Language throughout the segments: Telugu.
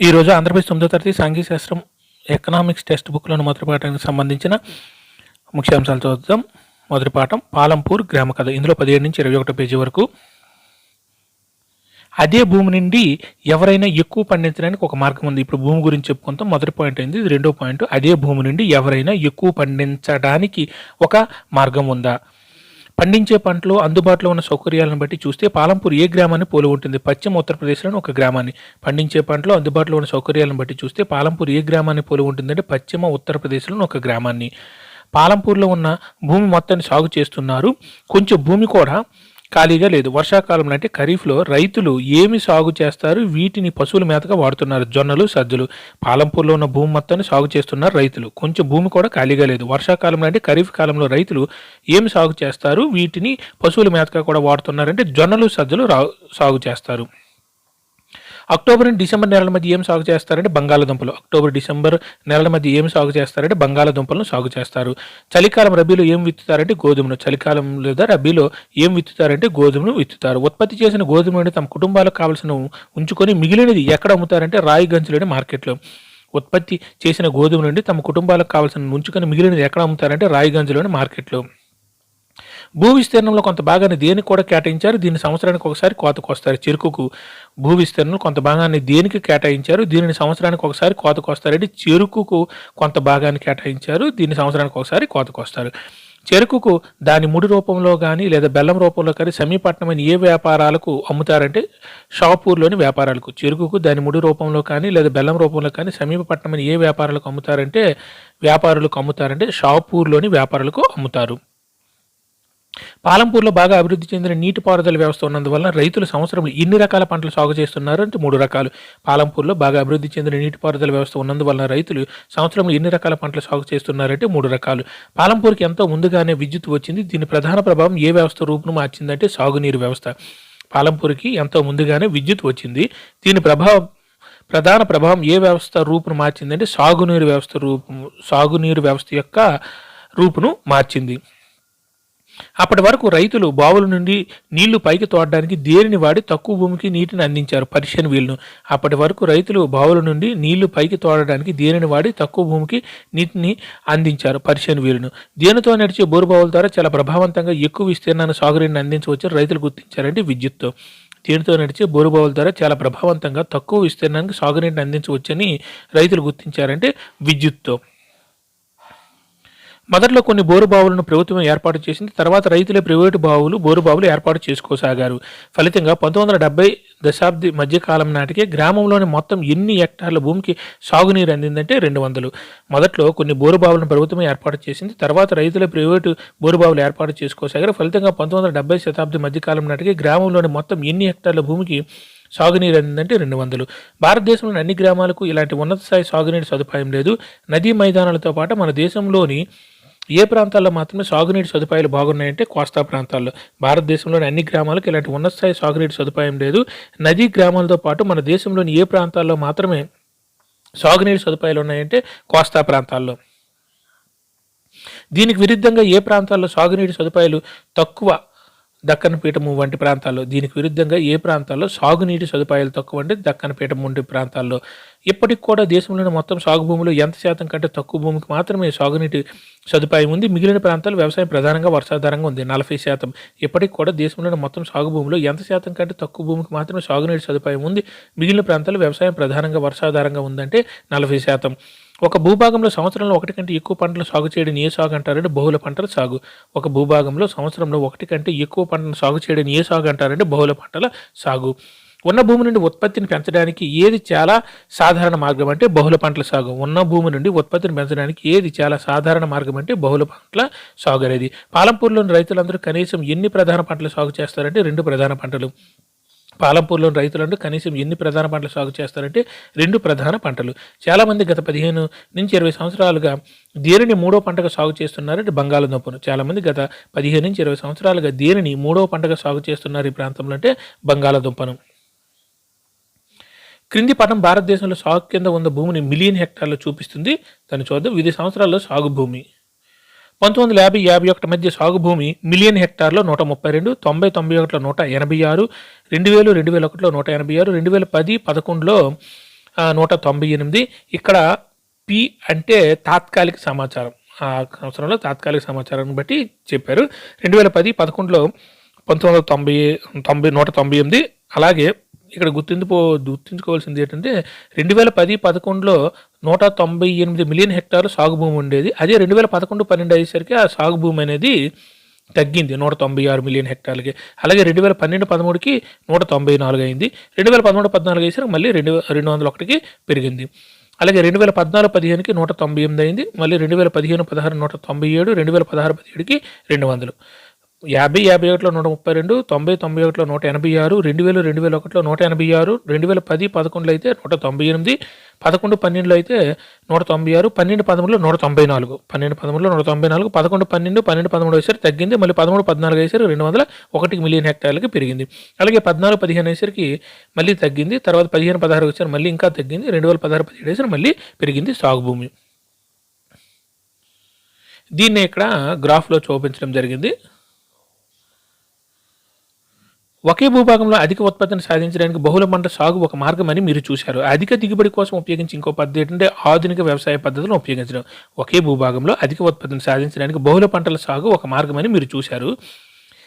ఈరోజు ఆంధ్రప్రదేశ్ 9వ తరగతి సాంఘిక శాస్త్రం ఎకనామిక్స్ టెక్స్ట్ బుక్లోని మొదటి పాఠానికి సంబంధించిన ముఖ్యాంశాలు చూద్దాం. మొదటి పాఠం పాలంపూర్ గ్రామ కథ. ఇందులో 17 నుంచి 21 పేజీ వరకు. అదే భూమి నుండి ఎవరైనా ఎక్కువ పండించడానికి ఒక మార్గం ఉంది. ఇప్పుడు భూమి గురించి చెప్పుకుంటాం. మొదటి పాయింట్ అయింది. ఇది రెండో పాయింట్. అదే భూమి నుండి ఎవరైనా ఎక్కువ పండించడానికి ఒక మార్గం ఉందా? పండించే పంటలు అందుబాటులో ఉన్న సౌకర్యాలను బట్టి చూస్తే పాలంపూర్ ఏ గ్రామాన్ని పోలి ఉంటుంది? పశ్చిమ ఉత్తరప్రదేశ్లోని ఒక గ్రామాన్ని. పండించే పంటలు అందుబాటులో ఉన్న సౌకర్యాలను బట్టి చూస్తే పాలంపూర్ ఏ గ్రామాన్ని పోలి ఉంటుందంటే పశ్చిమ ఉత్తరప్రదేశ్లోని ఒక గ్రామాన్ని. పాలంపూర్లో ఉన్న భూమి మొత్తాన్ని సాగు చేస్తున్నారు. కొంచెం భూమి కూడా ఖాళీగా లేదు. వర్షాకాలంలో అంటే ఖరీఫ్లో రైతులు ఏమి సాగు చేస్తారు? వీటిని పశువుల మేతగా వాడుతున్నారు. జొన్నలు, సజ్జలు. పాలంపూర్లో ఉన్న భూమి మొత్తాన్ని సాగు చేస్తున్నారు రైతులు. కొంచెం భూమి కూడా ఖాళీగా లేదు. వర్షాకాలంలో అంటే ఖరీఫ్ కాలంలో రైతులు ఏమి సాగు చేస్తారు? వీటిని పశువుల మేతగా కూడా వాడుతున్నారంటే జొన్నలు, సజ్జలు సాగు చేస్తారు. అక్టోబర్ నుండి డిసెంబర్ నెలల మధ్య ఏం సాగు చేస్తారంటే బంగాళాదుంపలు. అక్టోబర్ డిసెంబర్ నెలల మధ్య ఏం సాగు చేస్తారంటే బంగాళాదుంపలను సాగు చేస్తారు. చలికాలం రబీలో ఏం విత్తుతారంటే గోధుమను. చలికాలం లేదా రబీలో ఏం విత్తుతారంటే గోధుమను విత్తుతారు. ఉత్పత్తి చేసిన గోధుమ నుండి తమ కుటుంబాలకు కావాల్సిన ఉంచుకొని మిగిలినది ఎక్కడ అమ్ముతారంటే రాయిగంజ్లోని మార్కెట్లో. ఉత్పత్తి చేసిన గోధుమ నుండి తమ కుటుంబాలకు కావాల్సిన ఉంచుకొని మిగిలినది ఎక్కడ అమ్ముతారంటే రాయిగంజ్లోని మార్కెట్లో. భూ విస్తీర్ణంలో కొంత భాగాన్ని దేనికి కూడా కేటాయించారు? దీన్ని సంవత్సరానికి ఒకసారి కోతకొస్తారు. చెరుకుకు భూ విస్తీర్ణంలో కొంత భాగాన్ని దేనికి కేటాయించారు? దీనిని సంవత్సరానికి ఒకసారి కోతకొస్తారంటే చెరుకుకు కొంత భాగాన్ని కేటాయించారు. దీన్ని సంవత్సరానికి ఒకసారి కోతకొస్తారు. చెరుకుకు దాని ముడి రూపంలో కానీ లేదా బెల్లం రూపంలో కానీ సమీపట్నమైన ఏ వ్యాపారాలకు అమ్ముతారంటే షాపూర్లోని వ్యాపారాలకు. చెరుకుకు దాని ముడి రూపంలో కానీ లేదా బెల్లం రూపంలో కానీ సమీపట్నమైన ఏ వ్యాపారాలకు అమ్ముతారంటే షాపూర్లోని వ్యాపారాలకు అమ్ముతారు. పాలంపూర్లో బాగా అభివృద్ధి చెందిన నీటిపారుదల వ్యవస్థ ఉన్నందువల్ల రైతులు సంవత్సరంలో ఎన్ని రకాల పంటలు సాగు చేస్తున్నారు అంటే 3 రకాలు. పాలంపూర్లో బాగా అభివృద్ధి చెందిన నీటిపారుదల వ్యవస్థ ఉన్నందువల్ల రైతులు సంవత్సరంలో ఎన్ని రకాల పంటలు సాగు చేస్తున్నారంటే 3 రకాలు. పాలంపూర్కి ఎంతో ముందుగానే విద్యుత్ వచ్చింది. దీని ప్రధాన ప్రభావం ఏ వ్యవస్థ రూపును మార్చిందంటే సాగునీరు వ్యవస్థ. పాలంపూర్కి ఎంతో ముందుగానే విద్యుత్ వచ్చింది. దీని ప్రధాన ప్రభావం ఏ వ్యవస్థ రూపును మార్చిందంటే సాగునీరు వ్యవస్థ యొక్క రూపును మార్చింది. అప్పటి వరకు రైతులు బావుల నుండి నీళ్లు పైకి తోడడానికి దేనిని వాడి తక్కువ భూమికి నీటిని అందించారు? పర్షియన్ వీల్ను. అప్పటి వరకు రైతులు బావుల నుండి నీళ్లు పైకి తోడడానికి దేనిని వాడి తక్కువ భూమికి నీటిని అందించారు? పర్షియన్ వీల్ను. దేనితో నడిచే బోరుబావుల ద్వారా చాలా ప్రభావవంతంగా ఎక్కువ విస్తీర్ణాన్ని సాగునీటిని అందించవచ్చని రైతులు గుర్తించారంటే విద్యుత్తో. దేనితో నడిచే బోరుబావుల ద్వారా చాలా ప్రభావవంతంగా తక్కువ విస్తీర్ణానికి సాగునీటిని అందించవచ్చని రైతులు గుర్తించారంటే విద్యుత్తో. మొదట్లో కొన్ని బోరుబావులను ప్రభుత్వం ఏర్పాటు చేసింది. తర్వాత రైతులే ప్రైవేటు బోరుబావులు ఏర్పాటు చేసుకోసాగారు. ఫలితంగా 1970 దశాబ్ది మధ్యకాలం నాటికే గ్రామంలోని మొత్తం ఎన్ని హెక్టార్ల భూమికి సాగునీరు అందిందంటే 200. మొదట్లో కొన్ని బోరుబావులను ప్రభుత్వం ఏర్పాటు చేసింది. తర్వాత రైతులే ప్రైవేటు బోరుబావులు ఏర్పాటు చేసుకోసాగారు. ఫలితంగా 1970 శతాబ్ది మధ్యకాలం నాటికే గ్రామంలోని మొత్తం ఎన్ని హెక్టార్ల భూమికి సాగునీరు అందిందంటే 200. భారతదేశంలోని అన్ని గ్రామాలకు ఇలాంటి ఉన్నత స్థాయి సాగునీటి సదుపాయం లేదు. నదీ మైదానాలతో పాటు మన దేశంలోని ఏ ప్రాంతాల్లో మాత్రమే సాగునీటి సదుపాయాలు బాగున్నాయంటే కోస్తా ప్రాంతాల్లో. భారతదేశంలోని అన్ని గ్రామాలకు ఇలాంటి ఉన్నత స్థాయి సాగునీటి సదుపాయం లేదు. నదీ గ్రామాలతో పాటు మన దేశంలోని ఏ ప్రాంతాల్లో మాత్రమే సాగునీటి సదుపాయాలు ఉన్నాయంటే కోస్తా ప్రాంతాల్లో. దీనికి విరుద్ధంగా ఏ ప్రాంతాల్లో సాగునీటి సదుపాయాలు తక్కువ? దక్కన్ పీఠము వంటి ప్రాంతాల్లో. దీనికి విరుద్ధంగా ఏ ప్రాంతాల్లో సాగునీటి సదుపాయాలు తక్కువ అంటే దక్కన్ పీఠం వంటి ప్రాంతాల్లో. ఇప్పటికి కూడా దేశంలోని మొత్తం సాగు భూమిలో ఎంత శాతం కంటే తక్కువ భూమికి మాత్రమే సాగునీటి సదుపాయం ఉంది? మిగిలిన ప్రాంతాలు వ్యవసాయం ప్రధానంగా వర్షాధారంగా ఉంది, 40%. ఇప్పటికి కూడా దేశంలోని మొత్తం సాగు భూమిలో ఎంత శాతం కంటే తక్కువ భూమికి మాత్రమే సాగునీటి సదుపాయం ఉంది? మిగిలిన ప్రాంతాలు వ్యవసాయం ప్రధానంగా వర్షాధారంగా ఉందంటే 40%. ఒక భూభాగంలో సంవత్సరంలో 1 కంటే ఎక్కువ పంటలు సాగు చేయడం ఏ సాగు అంటారంటే బహుళ పంటల సాగు. ఒక భూభాగంలో సంవత్సరంలో 1 కంటే ఎక్కువ పంటను సాగు చేయడం ఏ సాగు అంటారంటే బహుళ పంటల సాగు. ఉన్న భూమి నుండి ఉత్పత్తిని పెంచడానికి ఏది చాలా సాధారణ మార్గం అంటే బహుళ పంటల సాగు. ఉన్న భూమి నుండి ఉత్పత్తిని పెంచడానికి ఏది చాలా సాధారణ మార్గం అంటే బహుళ పంటల సాగు అనేది. పాలంపూర్లోని రైతులందరూ కనీసం ఎన్ని ప్రధాన పంటలు సాగు చేస్తారంటే 2 ప్రధాన పంటలు. పాలంపూర్లోని రైతులంటూ కనీసం ఎన్ని ప్రధాన పంటలు సాగు చేస్తారంటే 2 ప్రధాన పంటలు. చాలామంది గత 15 నుంచి 20 సంవత్సరాలుగా దేనిని 3వ పంటగా సాగు చేస్తున్నారంటే బంగాళాదుంపను. చాలామంది గత 15 నుంచి 20 సంవత్సరాలుగా దేనిని 3వ పంటగా సాగు చేస్తున్నారు ఈ ప్రాంతంలో అంటే బంగాళాదుంపను. క్రింది పటం భారతదేశంలో సాగు కింద ఉన్న భూమిని మిలియన్ హెక్టార్లు చూపిస్తుంది. దాన్ని చూద్దాం. 10 సంవత్సరాల్లో సాగు భూమి 1950-51 మధ్య సాగు భూమి మిలియన్ హెక్టార్లో 132, 90-91లో 186, 2000-2001లో 186, 2010-11లో 198. ఇక్కడ పి అంటే తాత్కాలిక సమాచారం. ఆ సంవత్సరంలో తాత్కాలిక సమాచారాన్ని బట్టి చెప్పారు. 2010-11లో 198. అలాగే ఇక్కడ గుర్తుంచుకోవాల్సింది ఏంటంటే 2010-11లో 198 మిలియన్ హెక్టార్లు సాగు భూమి ఉండేది. అదే 2011-12 అయ్యేసరికి ఆ సాగు భూమి అనేది తగ్గింది 196 మిలియన్ హెక్టార్లకి. అలాగే 2012-13కి 194 అయింది. 2013-14 అయ్యేసరికి మళ్ళీ 201కి పెరిగింది. అలాగే 2014-15కి 198 అయింది. మళ్ళీ 2015-16 197, 2016-17కి 200, 50-51లో 132, 90-91లో 186, 2000-2001లో 186, 2010-11లో అయితే 198, 11-12లో అయితే 196, 12-13లో 194, 12-13లో 194, 11-12, 12-13 వేసరికి తగ్గింది. మళ్ళీ 13-14 వేసరికి 201 మిలియన్ హెక్టార్లకి పెరిగింది. అలాగే 14-15 వేసరికి మళ్ళీ తగ్గింది. తర్వాత 15-16 వచ్చారు మళ్ళీ ఇంకా తగ్గింది. 2016-17 వేసరికి మళ్ళీ పెరిగింది సాగు భూమి. దీన్ని ఇక్కడ గ్రాఫ్లో చూపించడం జరిగింది. ఒకే భూభాగంలో అధిక ఉత్పత్తిని సాధించడానికి బహుళ పంట సాగు ఒక మార్గం అని మీరు చూశారు. అధిక దిగుబడి కోసం ఉపయోగించి ఇంకో పద్ధతి ఏంటంటే ఆధునిక వ్యవసాయ పద్ధతులను ఉపయోగించడం. ఒకే భూభాగంలో అధిక ఉత్పత్తిని సాధించడానికి బహుళ పంటల సాగు ఒక మార్గం అని మీరు చూశారు.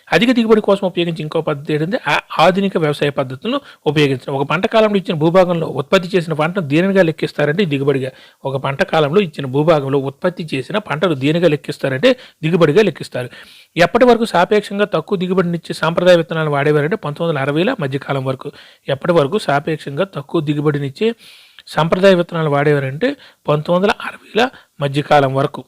అధిక దిగుబడి కోసం ఉపయోగించి ఇంకో పద్ధతి ఏంటంటే ఆధునిక వ్యవసాయ పద్ధతులను ఉపయోగించడం. ఒక పంట కాలంలో ఇచ్చిన భూభాగంలో ఉత్పత్తి చేసిన పంటను దేనిగా లెక్కిస్తారంటే దిగుబడిగా. ఒక పంట కాలంలో ఇచ్చిన భూభాగంలో ఉత్పత్తి చేసిన పంటను దేనిగా లెక్కిస్తారంటే దిగుబడిగా లెక్కిస్తారు. ఎప్పటి వరకు సాపేక్షంగా తక్కువ దిగుబడినిచ్చే సాంప్రదాయ విత్తనాలు వాడేవారంటే 1960ల మధ్యకాలం వరకు. ఎప్పటి వరకు సాపేక్షంగా తక్కువ దిగుబడినిచ్చే సాంప్రదాయ విత్తనాలు వాడేవారంటే 1960ల మధ్యకాలం వరకు.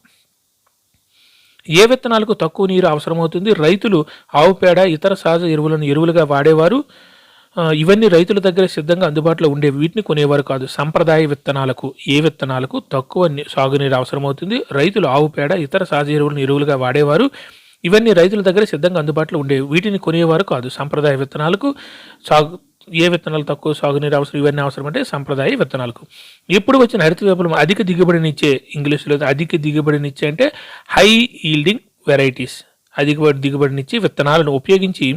ఏ విత్తనాలకు తక్కువ నీరు అవసరమవుతుంది? రైతులు ఆవు పేడ, ఇతర సహజ ఎరువులను ఎరువులుగా వాడేవారు. ఇవన్నీ రైతుల దగ్గర సిద్ధంగా అందుబాటులో ఉండేవి. వీటిని కొనేవారు కాదు. సంప్రదాయ విత్తనాలకు ఏ విత్తనాలకు తక్కువ సాగునీరు అవసరమవుతుంది? రైతులు ఆవు పేడ, ఇతర సహజ ఎరువులను ఎరువులుగా వాడేవారు. ఇవన్నీ రైతుల దగ్గర సిద్ధంగా అందుబాటులో ఉండేవి. వీటిని కొనేవారు కాదు. సంప్రదాయ విత్తనాలకు ఏ విత్తనాలు తక్కువ సాగునీరు అవసరం? ఇవన్నీ అవసరం అంటే సంప్రదాయ విత్తనాలకు. ఎప్పుడు వచ్చిన హరిత విప్లవం అధిక దిగుబడినిచ్చే, ఇంగ్లీష్లో అధిక దిగుబడినిచ్చే అంటే హై ఈల్డింగ్ వెరైటీస్, అధిక దిగుబడినిచ్చే విత్తనాలను ఉపయోగించి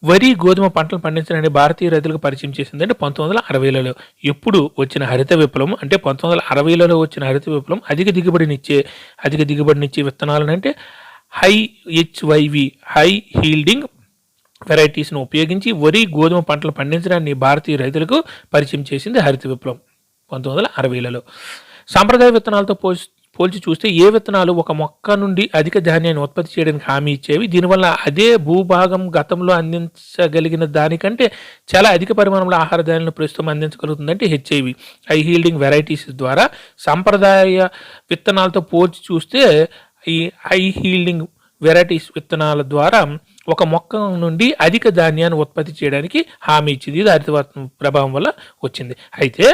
వరి, గోధుమ పంటలు పండించడానికి భారతీయ రైతులకు పరిచయం చేసింది అంటే 1960లలో. ఎప్పుడు వచ్చిన హరిత విప్లవం అంటే 1960లలో వచ్చిన హరిత విప్లవం అధిక దిగుబడినిచ్చే విత్తనాలను అంటే HYV హై హీల్డింగ్ వెరైటీస్ను ఉపయోగించి వరి, గోధుమ పంటలు పండించడాన్ని భారతీయ రైతులకు పరిచయం చేసింది హరిత విప్లవం 1960లలో. సాంప్రదాయ విత్తనాలతో పోల్చి చూస్తే ఏ విత్తనాలు ఒక మొక్క నుండి అధిక ధాన్యాన్ని ఉత్పత్తి చేయడానికి హామీ ఇచ్చేవి? దీనివల్ల అదే భూభాగం గతంలో అందించగలిగిన దానికంటే చాలా అధిక పరిమాణంలో ఆహార ధాన్యాలను ప్రస్తుతం అందించగలుగుతుందంటే HIV హై హీల్డింగ్ వెరైటీస్ ద్వారా. సాంప్రదాయ విత్తనాలతో పోల్చి చూస్తే ఈ హై హీల్డింగ్ వెరైటీస్ విత్తనాల ద్వారా ఒక మొక్క నుండి అధిక ధాన్యాన్ని ఉత్పత్తి చేయడానికి హామీ ఇచ్చింది. ఇది హరిత ప్రభావం వల్ల వచ్చింది. అయితే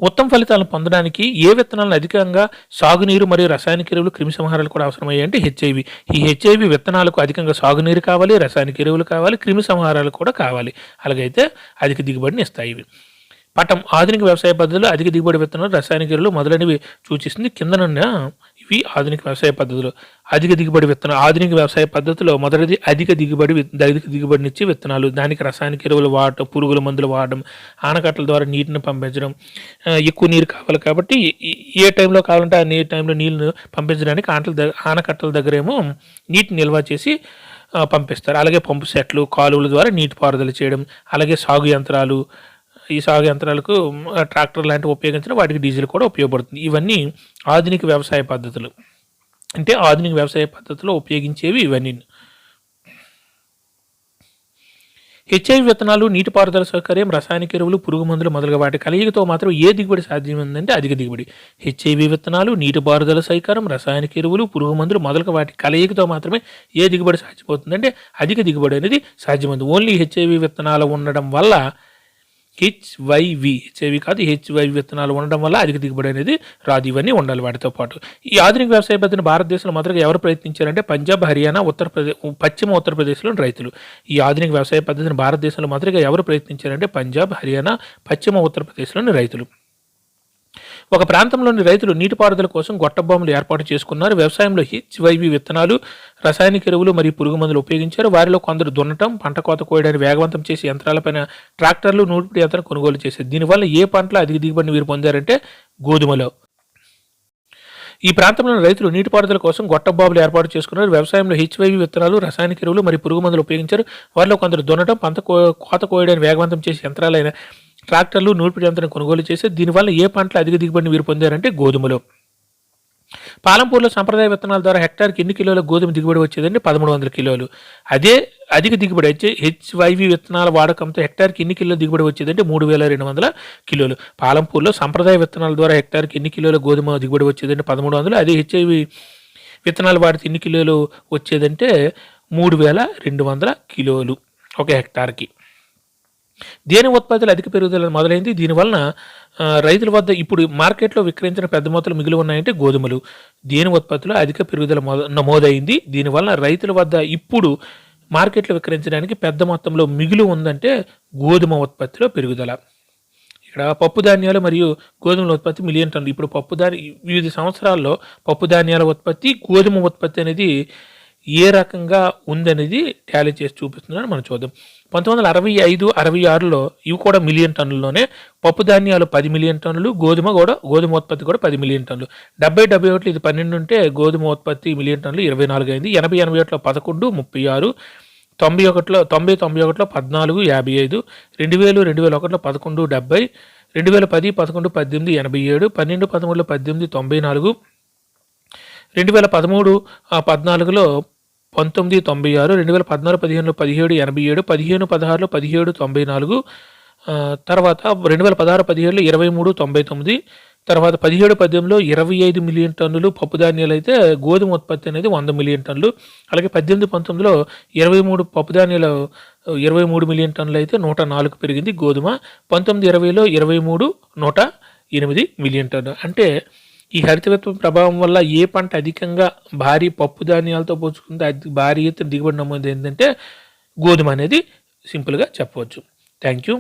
ఉత్తమ ఫలితాలను పొందడానికి ఏ విత్తనాలను అధికంగా సాగునీరు మరియు రసాయనిక ఎరువులు, క్రిమిసంహారాలు కూడా అవసరమయ్యాయంటే HIV. ఈ HIV విత్తనాలకు అధికంగా సాగునీరు కావాలి, రసాయనిక ఎరువులు కావాలి, క్రిమిసంహారాలు కూడా కావాలి. అలాగైతే అధిక దిగుబడిని ఇస్తాయి ఇవి. పటం ఆధునిక వ్యవసాయ పద్ధతులు అధిక దిగుబడి విత్తనాలు, రసాయనిక ఎరువులు మొదలైనవి సూచిస్తుంది. కిందనున్న ఇవి ఆధునిక వ్యవసాయ పద్ధతులు. అధిక దిగుబడి విత్తనాలు ఆధునిక వ్యవసాయ పద్ధతిలో మొదటిది అధిక దిగుబడినిచ్చే విత్తనాలు. దానికి రసాయనిక ఎరువులు వాడటం, పురుగుల మందులు వాడడం, ఆనకట్టల ద్వారా నీటిని పంపించడం. ఎక్కువ నీరు కావాలి కాబట్టి ఏ టైంలో కావాలంటే ఆ టైంలో నీళ్ళను పంపించడానికి ఆనకట్టల దగ్గర ఏమో నీటిని నిల్వ చేసి పంపిస్తారు. అలాగే పంపు సెట్లు, కాలువల ద్వారా నీటిపారుదల చేయడం. అలాగే సాగు యంత్రాలు, ఈ సాగు యంత్రాలకు ట్రాక్టర్ లాంటివి ఉపయోగించడం, వాటికి డీజిల్ కూడా ఉపయోగపడుతుంది. ఇవన్నీ ఆధునిక వ్యవసాయ పద్ధతులు. అంటే ఆధునిక వ్యవసాయ పద్ధతిలో ఉపయోగించేవి ఇవన్నీ. HIV విత్తనాలు, నీటిపారుదల సౌకర్యం, రసాయనిక ఎరువులు, పురుగు మందులు మొదలుగా వాటి కలయికతో మాత్రం ఏ దిగుబడి సాధ్యమైందంటే అధిక దిగుబడి. HIV విత్తనాలు, నీటిపారుదల సౌకర్యం, రసాయనిక ఎరువులు, పురుగు మందులు మొదలుగా వాటి కలయికతో మాత్రమే ఏ దిగుబడి సాధ్యమవుతుందంటే అధిక దిగుబడి అనేది సాధ్యమైంది. ఓన్లీ HIV విత్తనాలు ఉండడం వల్ల HIV కాదు, HIV విత్తనాలు ఉండడం వల్ల అధిక దిగుబడి అనేది రాదు. ఇవన్నీ ఉండాలి వాటితో పాటు. ఈ ఆధునిక వ్యవసాయ పద్ధతిని భారతదేశంలో మొదటగా ఎవరు ప్రయత్నించారంటే పంజాబ్, హర్యానా, పశ్చిమ ఉత్తరప్రదేశ్లోని రైతులు. ఈ ఆధునిక వ్యవసాయ పద్ధతిని భారతదేశంలో మొదటగా ఎవరు ప్రయత్నించారంటే పంజాబ్, హర్యానా, పశ్చిమ ఉత్తరప్రదేశ్లోని రైతులు. ఒక ప్రాంతంలోని రైతులు నీటిపారుదల కోసం గొట్టబొమ్మలు ఏర్పాటు చేసుకున్నారు. వ్యవసాయంలో హెచ్వైవి విత్తనాలు, రసాయనిక ఎరువులు మరియు పురుగు మందులు ఉపయోగించారు. వారిలో కొందరు దున్నటం, పంట కోత కోయడాన్ని వేగవంతం చేసే యంత్రాలపైన ట్రాక్టర్లు, నూర్పిడి యంత్రం కొనుగోలు చేశారు. దీనివల్ల ఏ పంటలో అధిక దిగుబడిని వీరు పొందారంటే గోధుమలో. ఈ ప్రాంతంలోని రైతులు నీటిపారుదల కోసం గొట్టబాబులు ఏర్పాటు చేసుకున్నారు. వ్యవసాయంలో హెచ్వైవి విత్తనాలు, రసాయనిక ఎరువులు మరియు పురుగు మందులు ఉపయోగించారు. వారిలో కొందరు దున్నటం, పంట కోత కోయడాన్ని వేగవంతం చేసే యంత్రాలైన ట్రాక్టర్లు, నూర్పిడి యంత్రం కొనుగోలు చేసి దీనివల్ల ఏ పంటలు అధిక దిగుబడిని వీరు పొందారంటే గోధుమలు. పాలంపూర్లో సంప్రదాయ విత్తనాల ద్వారా హెక్టార్కి ఎన్ని కిలోల గోధుమ దిగుబడి వచ్చేదండి? 1300 కిలోలు. అదే అధిక దిగుబడి అయితే హెచ్వైవి విత్తనాల వాడకంతో హెక్టార్కి ఎన్ని కిలోల దిగుబడి వచ్చేదంటే 3200 కిలోలు. పాలంపూర్లో సంప్రదాయ విత్తనాల ద్వారా హెక్టార్కి ఎన్ని కిలోల గోధుమ దిగుబడి వచ్చేదంటే 1300. అదే హెచ్ఐవి విత్తనాలు వాడితే ఎన్ని కిలోలు వచ్చేదంటే 3200 కిలోలు ఒక హెక్టార్కి. దేని ఉత్పత్తులు అధిక పెరుగుదల మొదలైంది. దీనివలన రైతుల వద్ద ఇప్పుడు మార్కెట్లో విక్రయించిన పెద్ద మొత్తాలు మిగిలి ఉన్నాయంటే గోధుమలు. దేని ఉత్పత్తిలో అధిక పెరుగుదల నమోదైంది. దీనివలన రైతుల వద్ద ఇప్పుడు మార్కెట్లో విక్రయించడానికి పెద్ద మొత్తంలో మిగిలి ఉందంటే గోధుమ ఉత్పత్తిలో పెరుగుదల. ఇక్కడ పప్పు ధాన్యాలు మరియు గోధుమల ఉత్పత్తి మిలియన్ టన్నులు. ఇప్పుడు వివిధ సంవత్సరాల్లో పప్పు ధాన్యాల ఉత్పత్తి, గోధుమ ఉత్పత్తి అనేది ఏ రకంగా ఉందనేది టాలీ చేసి చూపిస్తున్నాను, మనం చూద్దాం. 1965-66లో ఇవి కూడా మిలియన్ టన్నుల్లోనే. పప్పు ధాన్యాలు 10 మిలియన్ టన్నులు, గోధుమ ఉత్పత్తి కూడా 10 మిలియన్ టన్నులు. 70-71 ఇది 12 ఉంటే గోధుమ ఉత్పత్తి మిలియన్ టన్నులు 24 అయింది. 80-81లో 11, 36, 91లో 90-91లో 14, 55, 2000-2001లో 11, 70, 2010-11, 18, 87, 12-13లో 18, 94, 2013-14లో 1996, 2014-15లో 1787, 15-16లో 1794, తర్వాత 2016-17లో 2399, తర్వాత 17-18లో 25 మిలియన్ టన్నులు పప్పు ధాన్యాలు అయితే గోధుమ ఉత్పత్తి అనేది 100 మిలియన్ టన్నులు. అలాగే 18-19లో 23 పప్పు ధాన్యాలు 23 మిలియన్ టన్నులు అయితే 104 పెరిగింది గోధుమ. 19-20లో 23 108 మిలియన్ టన్నులు. అంటే ఈ హరితవిత్వం ప్రభావం వల్ల ఏ పంట అధికంగా భారీ పప్పు ధాన్యాలతో పోల్చుకుంటే భారీ ఎత్తున దిగుబడి నమోదు ఏంటంటే గోధుమ అనేది సింపుల్గా చెప్పవచ్చు. Thank you.